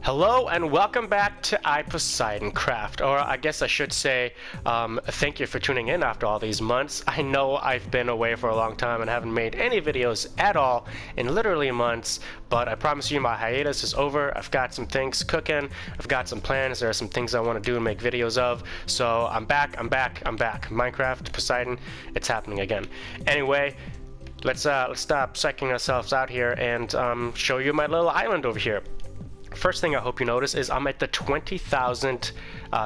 Hello and welcome back to iPoseidon Craft, or I guess I should say thank you for tuning in after all these months. I know I've been away for a long time and haven't made any videos at all in literally months, but I promise you my hiatus is over. I've got some things cooking, I've got some plans, there are some things I want to do and make videos of, so I'm back. Minecraft, Poseidon, it's happening again. Anyway, let's stop psyching ourselves out here and show you my little island over here. First thing I hope you notice is I'm at the 20,000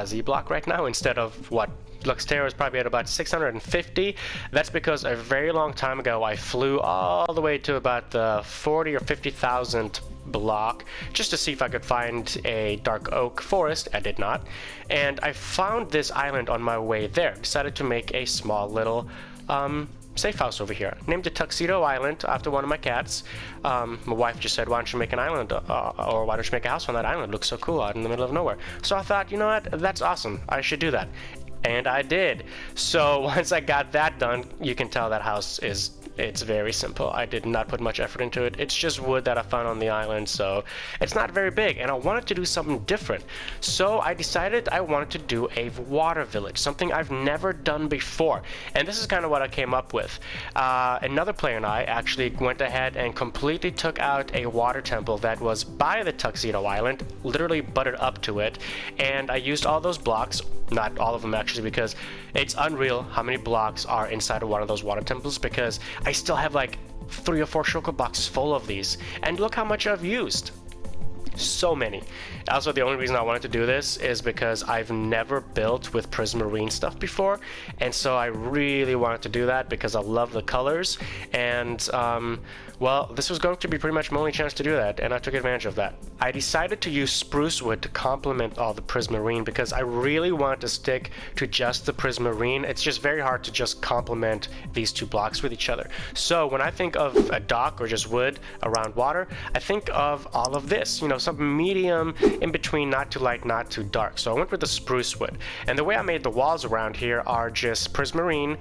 Z block right now instead of what looks terrible is probably at about 650. That's because a very long time ago I flew all the way to about the 40 or 50,000 block just to see if I could find a dark oak forest. I did not, and I found this island on my way there. Decided to make a small little safe house over here. Named it Tuxedo Island after one of my cats. My wife just said, why don't you make an island, or why don't you make a house on that island? It looks so cool out in the middle of nowhere. So I thought, you know what, that's awesome. I should do that. And I did. So once I got that done, you can tell that house it's very simple. I did not put much effort into it. It's just wood that I found on the island, so it's not very big, and I wanted to do something different. So I decided I wanted to do a water village, something I've never done before. And this is kind of what I came up with. Another player and I actually went ahead and completely took out a water temple that was by the Tuxedo Island, literally butted up to it, and I used all those blocks, not all of them actually, because it's unreal how many blocks are inside of one of those water temples, because I still have like 3 or 4 shulker boxes full of these, and look how much I've used. So many. Also, the only reason I wanted to do this is because I've never built with Prismarine stuff before, and so I really wanted to do that because I love the colors, and well, this was going to be pretty much my only chance to do that, and I took advantage of that. I decided to use spruce wood to complement all the Prismarine because I really wanted to stick to just the Prismarine. It's just very hard to just complement these two blocks with each other. So when I think of a dock or just wood around water, I think of all of this, you know, something medium in between, not too light, not too dark. So I went with the spruce wood, and the way I made the walls around here are just Prismarine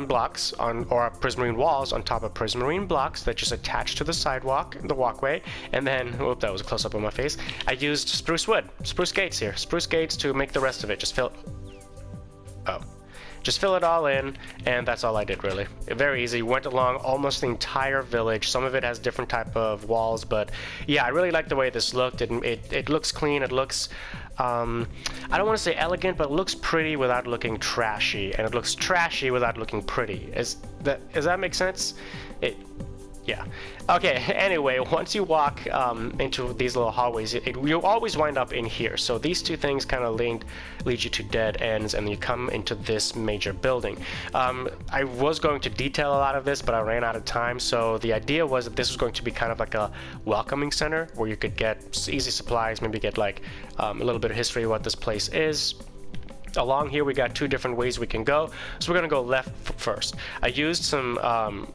blocks or Prismarine walls on top of Prismarine blocks that just attach to the sidewalk, the walkway, and then, whoop, that was a close-up of my face. I used spruce wood, spruce gates here, spruce gates to make the rest of it. Just fill it all in, and that's all I did, really. Very easy. Went along almost the entire village. Some of it has different type of walls, but yeah, I really like the way this looked. It looks clean. It looks I don't want to say elegant, but it looks pretty without looking trashy, and it looks trashy without looking pretty. Does that make sense? Yeah. Okay, anyway, once you walk into these little hallways, you always wind up in here. So these two things kind of lead you to dead ends, and you come into this major building. I was going to detail a lot of this, but I ran out of time. So the idea was that this was going to be kind of like a welcoming center where you could get easy supplies, maybe get like a little bit of history of what this place is. Along here we got 2 different ways we can go, so we're gonna go left first. I used some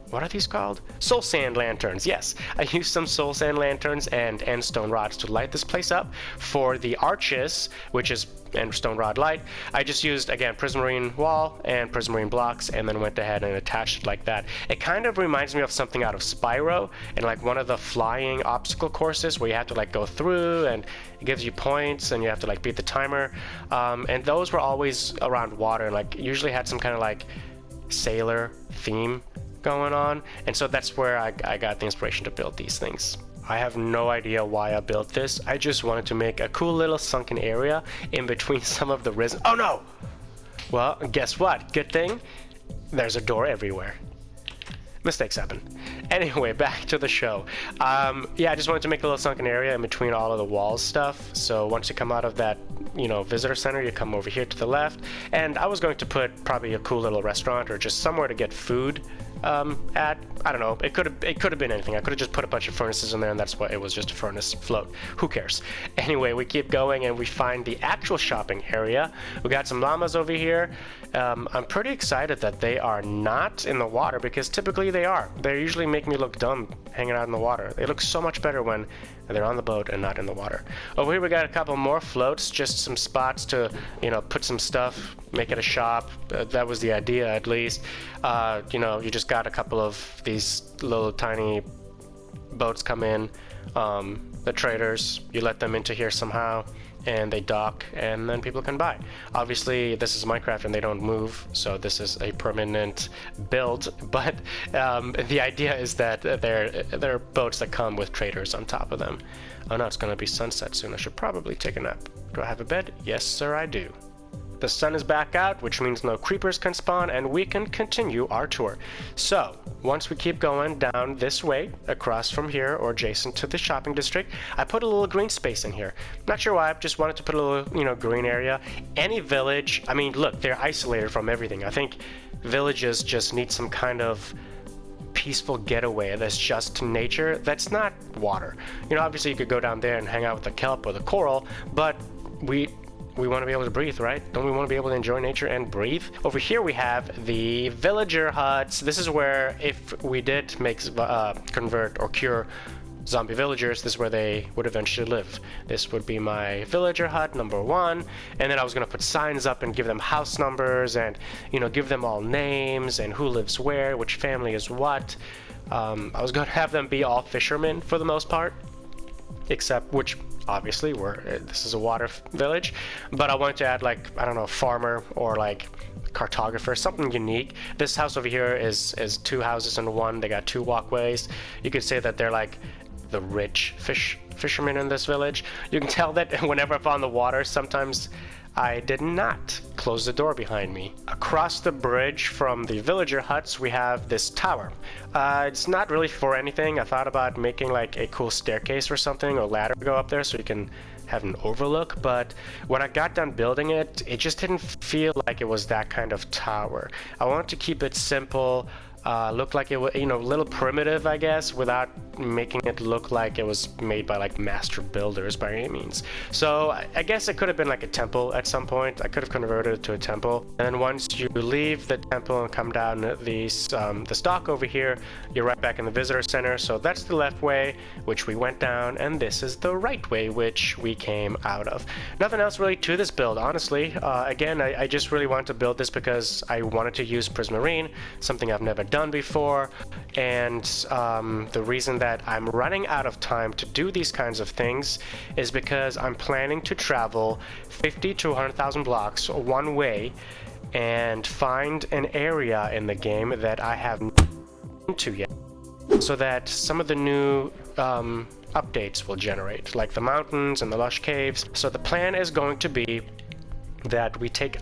what are these called? Soul sand lanterns. Yes, I used some soul sand lanterns and stone rods to light this place up. For the arches, which is and stone rod light, I just used, again, Prismarine wall and Prismarine blocks, and then went ahead and attached it like that. It kind of reminds me of something out of Spyro, and like one of the flying obstacle courses where you have to like go through, and it gives you points, and you have to like beat the timer. And those were always around water, and like usually had some kind of like sailor theme going on, and so that's where I got the inspiration to build these things. I have no idea why I built this. I just wanted to make a cool little sunken area in between some of the risen. Oh no! Well, guess what? Good thing there's a door everywhere. Mistakes happen. Anyway, back to the show. Yeah, I just wanted to make a little sunken area in between all of the walls stuff. So once you come out of that, you know, visitor center, you come over here to the left. And I was going to put probably a cool little restaurant or just somewhere to get food at. I don't know. It could have been anything. I could have just put a bunch of furnaces in there, and that's what it was, just a furnace float. Who cares? Anyway, we keep going, and we find the actual shopping area. We got some llamas over here. I'm pretty excited that they are not in the water, because typically they are. They usually make me look dumb hanging out in the water. They look so much better when they're on the boat and not in the water. Over here we got a couple more floats, just some spots to, you know, put some stuff, make it a shop. That was the idea, at least. You know, you just got a couple of these little tiny boats come in. the traders, you let them into here somehow, and they dock, and then people can buy. Obviously, this is Minecraft and they don't move, so this is a permanent build, but the idea is that they're boats that come with traders on top of them. Oh no, it's gonna be sunset soon. I should probably take a nap. Do I have a bed? Yes, sir, I do. The sun is back out, which means no creepers can spawn, and we can continue our tour. So, once we keep going down this way, across from here, or adjacent to the shopping district, I put a little green space in here. Not sure why, I just wanted to put a little, green area. Any village, I mean, look, they're isolated from everything. I think villages just need some kind of peaceful getaway that's just nature, that's not water. Obviously you could go down there and hang out with the kelp or the coral, but we want to be able to breathe, right? Don't we want to be able to enjoy nature and breathe? Over here we have the villager huts. This is where, if we did convert or cure zombie villagers, this is where they would eventually live. This would be my villager hut number 1, and then I was going to put signs up and give them house numbers and, give them all names and who lives where, which family is what. I was going to have them be all fishermen for the most part, except which obviously this is a water village, but I wanted to add farmer or cartographer, something unique. This house over here is 2 houses in one. They got 2 walkways. You could say that they're like the rich fishermen in this village. You can tell that whenever I'm on the water, sometimes I did not close the door behind me. Across the bridge from the villager huts, we have this tower. It's not really for anything. I thought about making a cool staircase or something, or ladder to go up there so you can have an overlook, but when I got done building it, it just didn't feel like it was that kind of tower. I wanted to keep it simple, look like it was, a little primitive, I guess, without making it look like it was made by master builders by any means. So I guess it could have been a temple at some point. I could have converted it to a temple. And then once you leave the temple and come down the stalk over here, you're right back in the visitor center. So that's the left way, which we went down, and this is the right way, which we came out of. Nothing else really to this build, honestly. Again, I just really wanted to build this because I wanted to use Prismarine, something I've never done before, and the reason that I'm running out of time to do these kinds of things is because I'm planning to travel 50 to 100,000 blocks one way and find an area in the game that I haven't been to yet, so that some of the new updates will generate, like the mountains and the lush caves. So the plan is going to be that we take,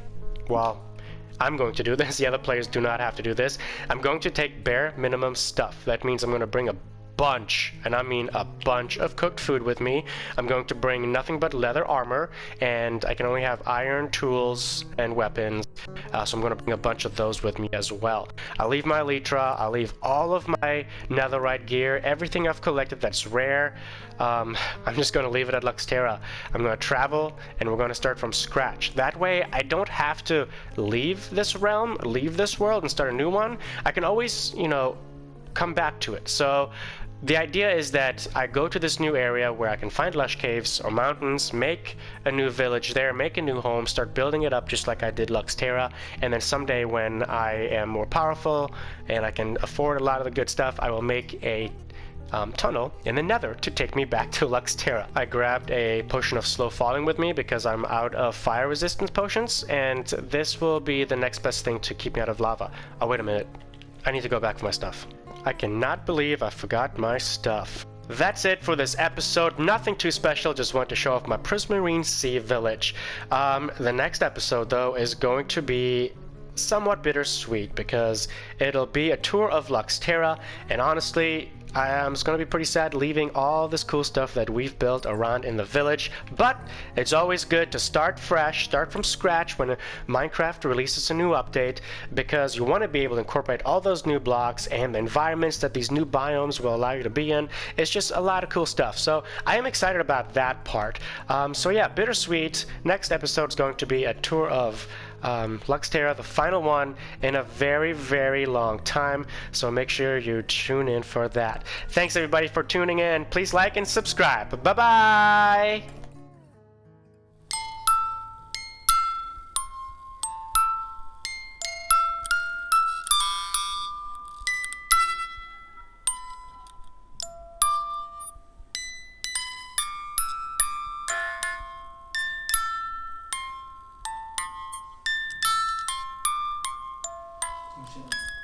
I'm going to do this. The other players do not have to do this. I'm going to take bare minimum stuff. That means I'm going to bring a bunch, and I mean a bunch, of cooked food with me. I'm going to bring nothing but leather armor, and I can only have iron tools and weapons, so I'm going to bring a bunch of those with me as well. I'll leave my elytra, I'll leave all of my netherite gear, everything I've collected that's rare. I'm just going to leave it at Luxterra. I'm going to travel, and we're going to start from scratch. That way I don't have to leave this realm, leave this world, and start a new one. I can always, come back to it. So the idea is that I go to this new area where I can find lush caves or mountains, make a new village there, make a new home, start building it up just like I did Luxterra, and then someday when I am more powerful and I can afford a lot of the good stuff, I will make a tunnel in the nether to take me back to Luxterra. I grabbed a potion of slow falling with me because I'm out of fire resistance potions, and this will be the next best thing to keep me out of lava. Oh, wait a minute. I need to go back for my stuff. I cannot believe I forgot my stuff. That's it for this episode. Nothing too special, just want to show off my Prismarine Sea Village. The next episode, though, is going to be somewhat bittersweet because it'll be a tour of Luxterra, and honestly, it's going to be pretty sad leaving all this cool stuff that we've built around in the village, but it's always good to start fresh, start from scratch when Minecraft releases a new update, because you want to be able to incorporate all those new blocks and the environments that these new biomes will allow you to be in. It's just a lot of cool stuff, so I am excited about that part. So yeah, bittersweet. Next episode is going to be a tour of Luxterra, the final one in a very, very long time, so make sure you tune in for that. Thanks everybody for tuning in. Please like and subscribe. Bye bye. Oh shit.